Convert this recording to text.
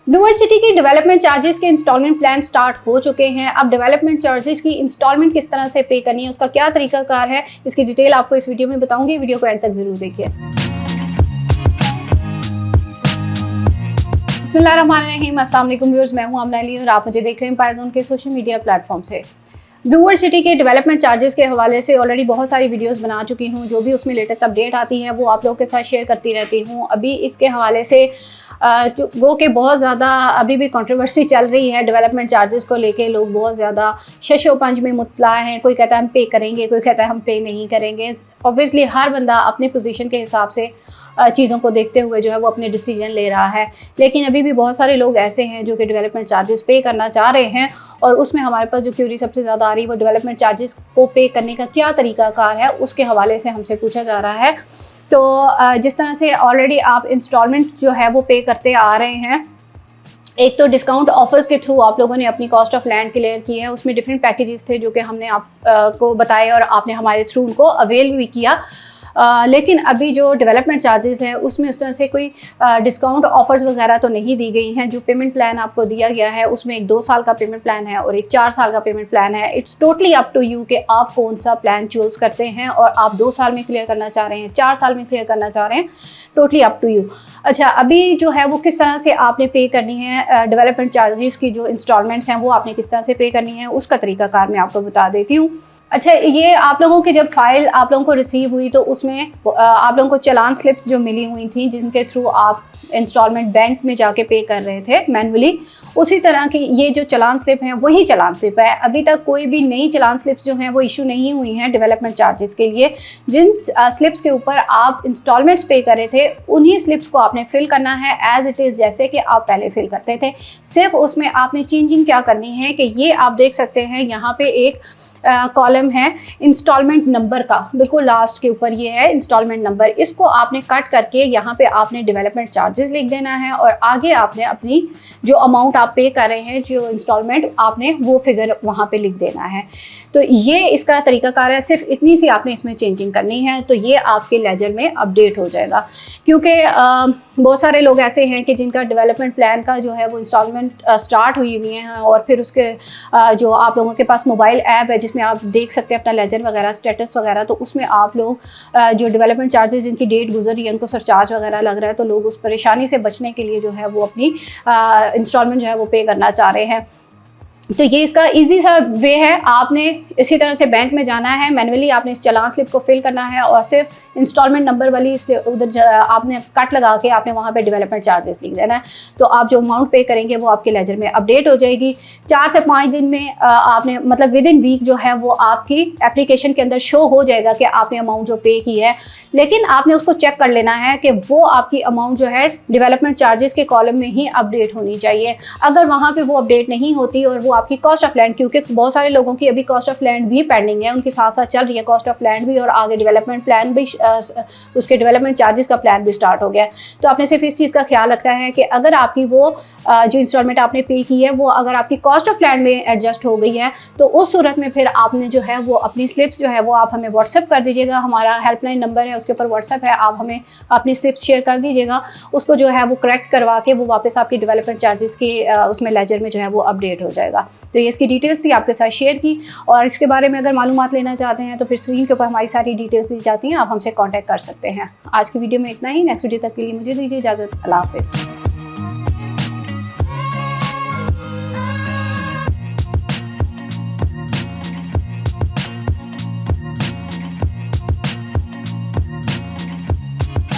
Blue world city की development charges के instalment plan start हो चुके हैं। अब डेवलपमेंट चार्जेस की इंस्टॉलमेंट किस तरह से पे करनी है, उसका क्या तरीकाकार है, इसकी डिटेल आपको इस वीडियो में बताऊंगी। वीडियो को एंड तक जरूर देखिए। बिस्मिल्लाहिर्रहमानिर्रहीम, अस्सलाम वालेकुम व्यूअर्स, मैं हूं आमना अली और आप मुझे देख रहे हैं पाइजोन के सोशल मीडिया प्लेटफॉर्म से। ब्लू वर्ल्ड सिटी के डेवलपमेंट चार्जेस के हवाले से ऑलरेडी बहुत सारी वीडियोस बना चुकी हूं। जो भी उसमें लेटेस्ट अपडेट आती है वो आप लोगों के साथ शेयर करती रहती हूं। अभी इसके हवाले से वो कि बहुत ज़्यादा अभी भी कंट्रोवर्सी चल रही है डेवलपमेंट चार्जेस को लेके। लोग बहुत ज़्यादा शशोपंज में मुतला हैं। कोई कहता है हम पे करेंगे, कोई कहता है हम पे नहीं करेंगे। ऑब्वियसली हर बंदा अपनी पोजीशन के हिसाब से चीज़ों को देखते हुए जो है वो अपने डिसीजन ले रहा है। लेकिन अभी भी बहुत सारे लोग ऐसे हैं जो कि डेवलपमेंट चार्जेस पे करना चाह रहे हैं, और उसमें हमारे पास जो क्यूरी सबसे ज़्यादा आ रही है वो डेवलपमेंट चार्जेस को पे करने का क्या तरीकाकार है, उसके हवाले से हमसे पूछा जा रहा है। तो जिस तरह से ऑलरेडी आप इंस्टॉलमेंट जो है वो पे करते आ रहे हैं, एक तो डिस्काउंट ऑफर्स के थ्रू आप लोगों ने अपनी कॉस्ट ऑफ लैंड क्लियर की है। उसमें डिफरेंट पैकेजेस थे जो कि हमने आपको बताए और आपने हमारे थ्रू उनको अवेल भी किया। लेकिन अभी जो डेवलपमेंट चार्जेस है उसमें उस तरह से कोई डिस्काउंट ऑफर्स वगैरह तो नहीं दी गई हैं। जो पेमेंट प्लान आपको दिया गया है उसमें एक 2 साल का पेमेंट प्लान है और एक 4 साल का पेमेंट प्लान है। It's totally up to you कि आप कौन सा प्लान चूज़ करते हैं, और आप 2 साल में क्लियर करना चाह रहे हैं, 4 साल में क्लियर करना चाह रहे हैं, टोटली अप टू यू। अच्छा, अभी जो है वो किस तरह से आपने पे करनी है, डेवलपमेंट चार्जेस की जो इंस्टॉलमेंट्स हैं वो आपने किस तरह से पे करनी है, उसका तरीकाकार मैं आपको बता देती हूँ। अच्छा, ये आप लोगों की जब फाइल आप लोगों को रिसीव हुई तो उसमें आप लोगों को चालान स्लिप्स जो मिली हुई थी जिनके थ्रू आप इंस्टॉलमेंट बैंक में जाके पे कर रहे थे मैनुअली, उसी तरह की ये जो चालान स्लिप है वही चालान स्लिप है। अभी तक कोई भी नई चालान स्लिप्स जो हैं वो इशू नहीं हुई हैं डेवलपमेंट चार्जेस के लिए। जिन स्लिप्स के ऊपर आप इंस्टॉलमेंट्स पे कर रहे थे उन्हीं स्लिप्स को आपने फिल करना है एज इट इज़, जैसे कि आप पहले फिल करते थे। सिर्फ उसमें आपने चेंजिंग क्या करनी है कि ये आप देख सकते हैं यहाँ पे एक कॉलम है इंस्टॉलमेंट नंबर का, बिल्कुल लास्ट के ऊपर ये है इंस्टॉलमेंट नंबर। इसको आपने कट करके यहाँ पे आपने डेवलपमेंट चार्जेस लिख देना है, और आगे आपने अपनी जो अमाउंट आप पे कर रहे हैं, जो इंस्टॉलमेंट, आपने वो फिगर वहाँ पे लिख देना है। तो ये इसका तरीकाकार है। सिर्फ इतनी सी आपने इसमें चेंजिंग करनी है तो ये आपके लेजर में अपडेट हो जाएगा। क्योंकि बहुत सारे लोग ऐसे हैं कि जिनका डेवलपमेंट प्लान का जो है वो इंस्टॉलमेंट स्टार्ट हुई हुई हैं, और फिर उसके जो आप लोगों के पास मोबाइल ऐप है जिसमें आप देख सकते हैं अपना लेजर वगैरह, स्टेटस वगैरह, तो उसमें आप लोग जो डेवलपमेंट चार्जेस जिनकी डेट गुजर रही है उनको सरचार्ज वगैरह लग रहा है, तो लोग उस परेशानी से बचने के लिए जो है वो अपनी इंस्टॉलमेंट जो है वो पे करना चाह रहे हैं। तो ये इसका इजी सा वे है। आपने इसी तरह से बैंक में जाना है, मैनुअली आपने इस चालान स्लिप को फिल करना है और सिर्फ इंस्टॉलमेंट नंबर वाली उधर आपने कट लगा के आपने वहाँ पे डेवलपमेंट चार्जेस लिख देना है। तो आप जो अमाउंट पे करेंगे वो आपके लेजर में अपडेट हो जाएगी। 4 से 5 दिन में आपने मतलब विद इन वीक जो है वो आपकी एप्लीकेशन के अंदर शो हो जाएगा कि आपने अमाउंट जो पे की है। लेकिन आपने उसको चेक कर लेना है कि वो आपकी अमाउंट जो है डेवलपमेंट चार्जेस के कॉलम में ही अपडेट होनी चाहिए। अगर वहाँ पर वो अपडेट नहीं होती और वो आपकी कॉस्ट ऑफ लैंड, क्योंकि बहुत सारे लोगों की अभी कॉस्ट ऑफ लैंड भी पेंडिंग है, उनके साथ साथ चल रही है कॉस्ट ऑफ लैंड भी, और आगे डेवलपमेंट प्लान भी, उसके डेवलपमेंट चार्जेस का प्लान भी स्टार्ट हो गया है। तो आपने सिर्फ इस चीज़ का ख्याल रखना है कि अगर आपकी वो जो इंस्टॉलमेंट आपने पे की है वो अगर आपकी कॉस्ट ऑफ लैंड में एडजस्ट हो गई है तो उस सूरत में फिर आपने जो है वो अपनी स्लिप्स जो है वो आप हमें व्हाट्सएप कर दीजिएगा। हमारा हेल्पलाइन नंबर है, उसके ऊपर व्हाट्सएप है, आप हमें अपनी स्लिप्स शेयर कर दीजिएगा। उसको जो है वो करेक्ट करवा के वो वापस आपकी डेवलपमेंट चार्जेस की उसमें लेजर में जो है वो अपडेट हो जाएगा। तो ये इसकी डिटेल्स थी, आपके साथ शेयर की। और इसके बारे में अगर मालूमात लेना चाहते हैं तो फिर स्क्रीन के ऊपर हमारी सारी डिटेल्स दी जाती हैं, आप हमसे कांटेक्ट कर सकते हैं। आज की वीडियो में इतना ही। नेक्स्ट वीडियो तक के लिए मुझे दीजिए इजाज़त। अल्लाह हाफ़िज़।